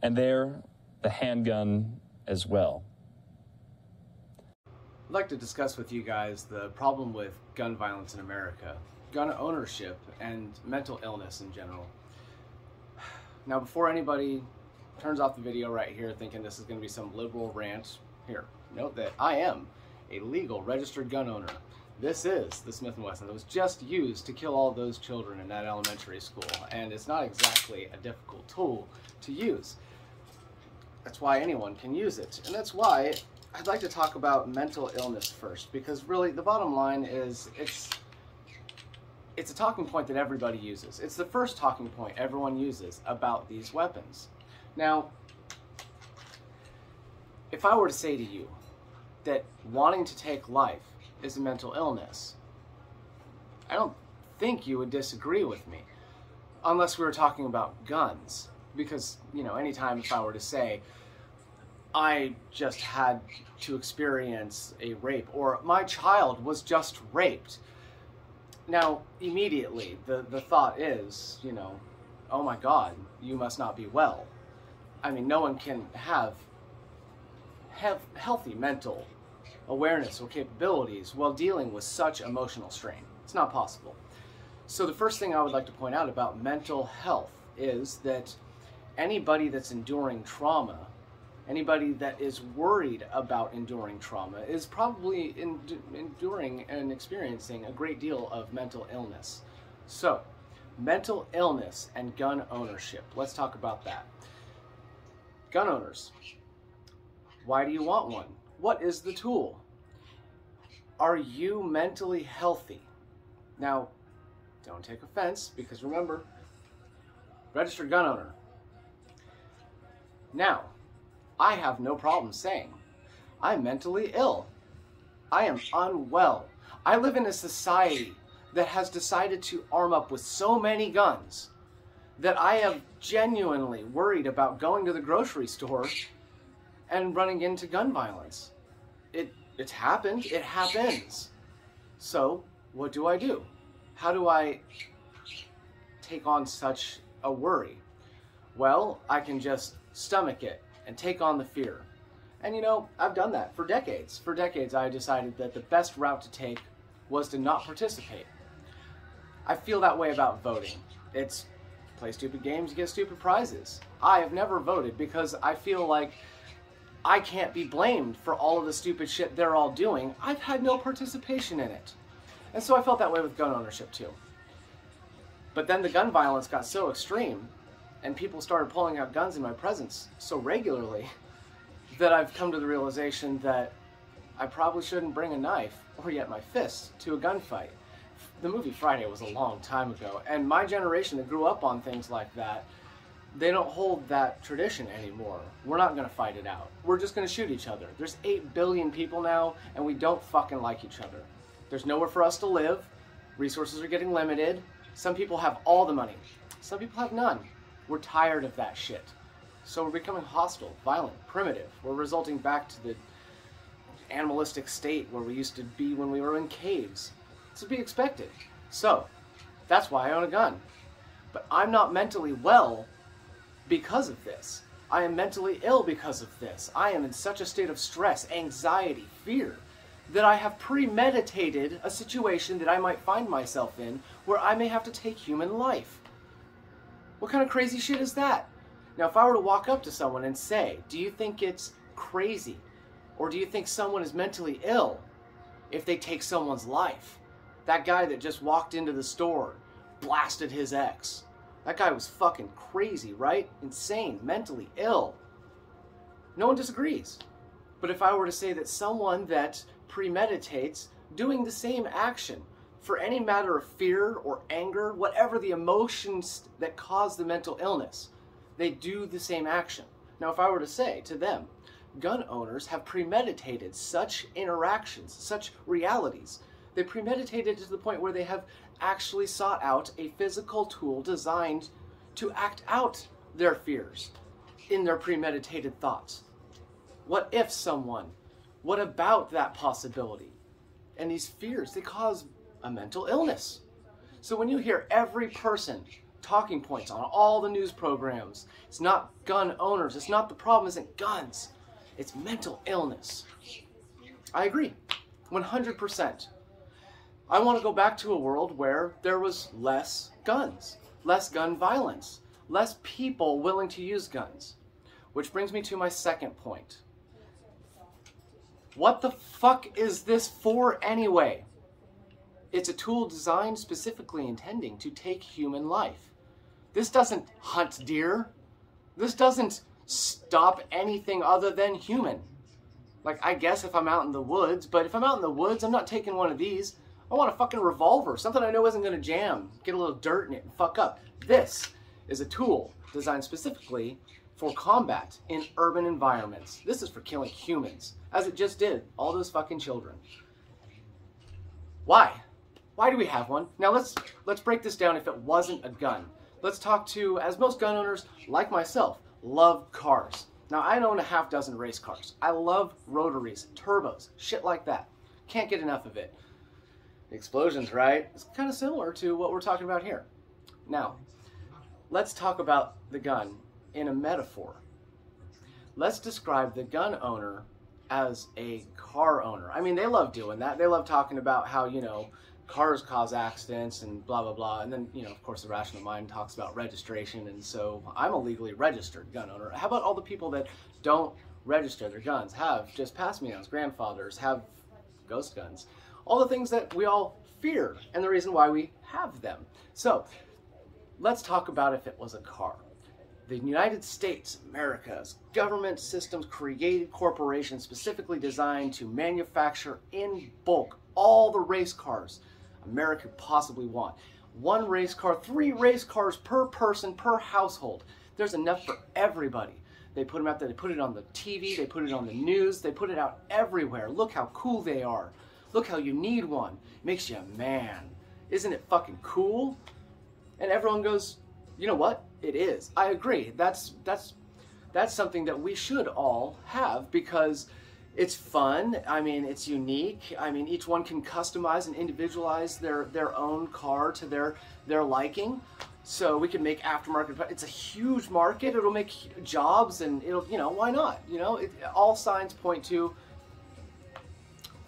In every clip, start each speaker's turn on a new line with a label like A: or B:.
A: and there, the handgun as well.
B: I'd like to discuss with you guys the problem with gun violence in America, gun ownership, and mental illness in general. Now, before anybody turns off the video right here thinking this is going to be some liberal rant, here, note that I am a legal registered gun owner. This is the Smith & Wesson that was just used to kill all those children in that elementary school, and it's not exactly a difficult tool to use. That's why anyone can use it, and that's why I'd like to talk about mental illness first, because really the bottom line is it's a talking point that everybody uses. It's the first talking point everyone uses about these weapons. Now, if I were to say to you that wanting to take life is a mental illness, I don't think you would disagree with me, unless we were talking about guns. Because, you know, anytime if I were to say, I just had to experience a rape, or my child was just raped, now, immediately, the thought is, you know, oh my God, you must not be well. I mean, no one can have healthy mental awareness or capabilities while dealing with such emotional strain. It's not possible. So the first thing I would like to point out about mental health is that anybody that's enduring trauma, anybody that is worried about enduring trauma, is probably enduring and experiencing a great deal of mental illness. So, mental illness and gun ownership. Let's talk about that. Gun owners. Why do you want one? What is the tool? Are you mentally healthy? Now, don't take offense, because remember, registered gun owner. Now, I have no problem saying I'm mentally ill. I am unwell. I live in a society that has decided to arm up with so many guns that I am genuinely worried about going to the grocery store and running into gun violence. It's happened. It happens. So, what do I do? How do I take on such a worry? Well, I can just stomach it and take on the fear. And you know, I've done that for decades. For decades, I decided that the best route to take was to not participate. I feel that way about voting. It's play stupid games, get stupid prizes. I have never voted because I feel like I can't be blamed for all of the stupid shit they're all doing. I've had no participation in it. And so I felt that way with gun ownership too. But then the gun violence got so extreme, and people started pulling out guns in my presence so regularly, that I've come to the realization that I probably shouldn't bring a knife, or yet my fist, to a gunfight. The movie Friday was a long time ago, and my generation that grew up on things like that, they don't hold that tradition anymore. We're not gonna fight it out. We're just gonna shoot each other. There's 8 billion people now, and we don't fucking like each other. There's nowhere for us to live. Resources are getting limited. Some people have all the money. Some people have none. We're tired of that shit. So we're becoming hostile, violent, primitive. We're resulting back to the animalistic state where we used to be when we were in caves. It's to be expected. So, that's why I own a gun. But I'm not mentally well because of this. I am mentally ill because of this. I am in such a state of stress, anxiety, fear, that I have premeditated a situation that I might find myself in where I may have to take human life. What kind of crazy shit is that? Now, if I were to walk up to someone and say, do you think it's crazy, or do you think someone is mentally ill if they take someone's life? That guy that just walked into the store, blasted his ex. That guy was fucking crazy, right? Insane, mentally ill. No one disagrees. But if I were to say that someone that premeditates doing the same action for any matter of fear or anger, whatever the emotions that cause the mental illness, they do the same action. Now, if I were to say to them, gun owners have premeditated such interactions, such realities, they premeditated to the point where they have actually sought out a physical tool designed to act out their fears in their premeditated thoughts. What if someone, what about that possibility? And these fears, they cause a mental illness. So when you hear every person talking points on all the news programs. It's not gun owners. It's not the problem isn't guns. It's mental illness. I agree, 100%. I want to go back to a world where there was less guns, less gun violence, less people willing to use guns. Which brings me to my second point. What the fuck is this for anyway? It's a tool designed specifically intending to take human life. This doesn't hunt deer. This doesn't stop anything other than human. Like, I guess if I'm out in the woods, but if I'm out in the woods, I'm not taking one of these. I want a fucking revolver, something I know isn't going to jam, get a little dirt in it and fuck up. This is a tool designed specifically for combat in urban environments. This is for killing humans, as it just did all those fucking children. Why? Why do we have one? Now let's break this down if it wasn't a gun. Let's talk to, as most gun owners, like myself, love cars. Now I own a half dozen race cars. I love rotaries, turbos, shit like that. Can't get enough of it. Explosions, right? It's kind of similar to what we're talking about here. Now, let's talk about the gun in a metaphor. Let's describe the gun owner as a car owner. I mean, they love doing that. They love talking about how, you know, cars cause accidents and blah, blah, blah. And then, you know, of course, the rational mind talks about registration. And so I'm a legally registered gun owner. How about all the people that don't register their guns, have just pass-me-downs, grandfathers, have ghost guns, all the things that we all fear and the reason why we have them. So let's talk about if it was a car. The United States, America's government systems created corporations specifically designed to manufacture in bulk all the race cars America could possibly want. One race car, 3 race cars per person, per household. There's enough for everybody. They put them out there, they put it on the TV, they put it on the news, they put it out everywhere. Look how cool they are. Look how you need one. Makes you a man. Isn't it fucking cool? And everyone goes, you know what? It is. I agree. That's something that we should all have because it's fun. I mean, it's unique. I mean, each one can customize and individualize their own car to their liking. So we can make aftermarket. It's a huge market. It'll make jobs and it'll, you know, why not? You know, all signs point to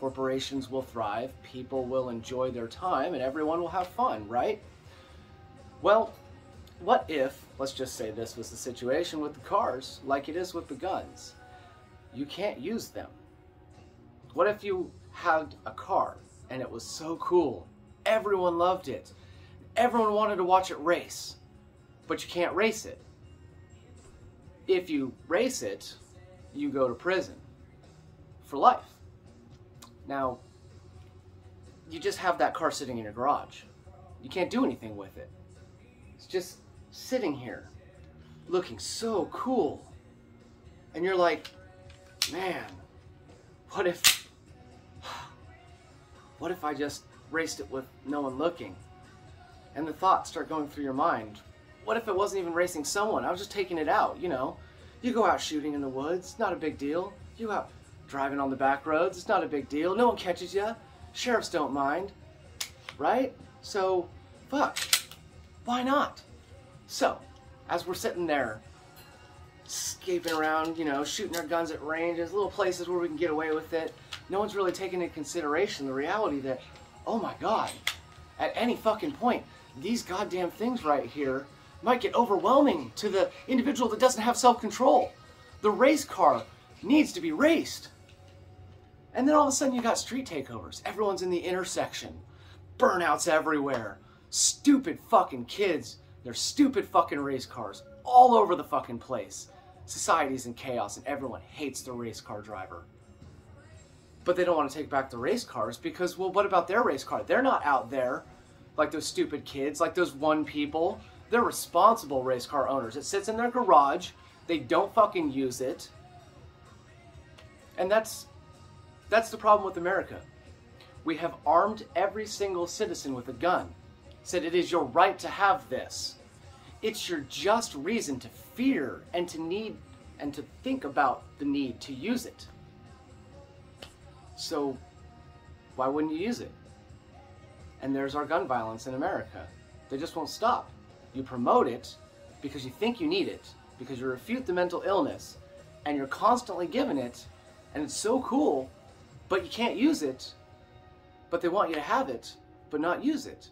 B: corporations will thrive, people will enjoy their time, and everyone will have fun, right? Well, what if, let's just say this was the situation with the cars, like it is with the guns? You can't use them. What if you had a car and it was so cool, everyone loved it, everyone wanted to watch it race, but you can't race it? If you race it, you go to prison for life. Now, you just have that car sitting in your garage. You can't do anything with it. It's just sitting here, looking so cool. And you're like, man, what if I just raced it with no one looking? And the thoughts start going through your mind. What if it wasn't even racing someone? I was just taking it out, you know. You go out shooting in the woods, not a big deal. You go out driving on the back roads, it's not a big deal. No one catches you. Sheriffs don't mind, right? So, fuck, why not? So, as we're sitting there, escaping around, you know, shooting our guns at ranges, little places where we can get away with it, no one's really taking into consideration the reality that, oh my God, at any fucking point, these goddamn things right here might get overwhelming to the individual that doesn't have self-control. The race car needs to be raced. And then all of a sudden you got street takeovers. Everyone's in the intersection. Burnouts everywhere. Stupid fucking kids. Their stupid fucking race cars all over the fucking place. Society's in chaos and everyone hates the race car driver. But they don't want to take back the race cars because, well, what about their race car? They're not out there like those stupid kids, like those one people. They're responsible race car owners. It sits in their garage. They don't fucking use it. And that's the problem with America. We have armed every single citizen with a gun. Said it is your right to have this. It's your just reason to fear and to need and to think about the need to use it. So why wouldn't you use it? And there's our gun violence in America. They just won't stop. You promote it because you think you need it, because you refute the mental illness, and you're constantly given it, and it's so cool, but you can't use it, but they want you to have it, but not use it.